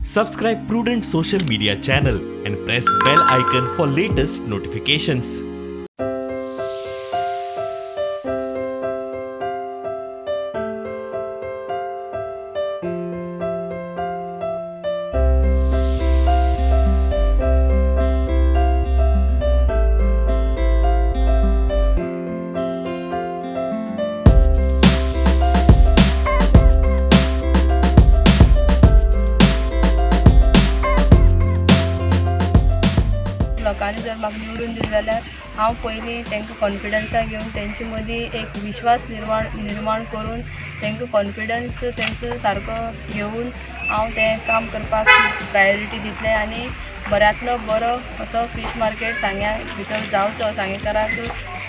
Subscribe Prudent social media channel and press bell icon for latest notifications. लोकांनी जर म्हाका निवडून दिलें जाल्यार हांव पयलीं तांकां कॉन्फिडन्सा घेवन तेंचे मदीं एक विश्वास निर्माण करून तांकां कॉन्फिडन्स तेंचो सारको घेवन हांव तें काम करपाक प्रायोरिटी दितलें आनी बऱ्यांतलो बरो असो फीश मार्केट सांग्या भितर जावचो, सांगेकाराक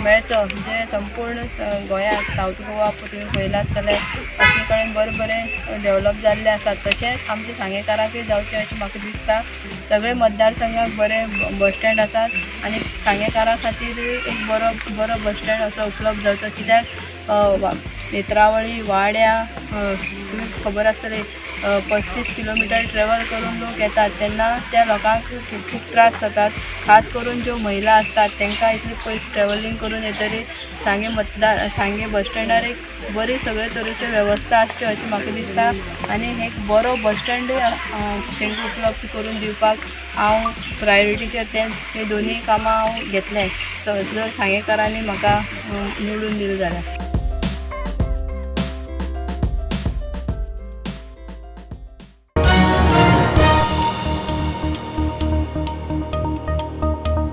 मेळचो, जे संपूर्ण गोंयांत सावथ गोवा तुमी पळयलां जाल्यार अशे कडेन बरें डेवलप जाल्ले आसात, तशेंच आमच्या सांगेकाराकूय जावचें अशें म्हाका दिसता. सगळे मतदारसंघाक बरें बस स्टँड आसात आनी सांगेकारा खातीर एक बरो बस स्टँड असो उपलब्ध जावचो, कित्याक नेत्रावळी वाड्या तुमी खबर आसतलें 35 किलोमिटर ट्रॅवल करून लोक येतात तेन्ना त्या लोकांक खूब त्रास जातात. खास करून ज्यो महिला असतात तांकां इतले पयस ट्रॅव्हलिंग करून येतरी सांगे बस स्टँडार एक बरी सगळे तरेच्यो वेवस्था आसच्यो अशें म्हाका दिसता आनी एक बरो बस स्टँड तांकां उपलब्ध करून दिवपाक हांव प्रायोरिटीचेर हे दोनी कामां हांव घेतलें जर सांगेकारांनी म्हाका निवडून दिलें जाल्यार.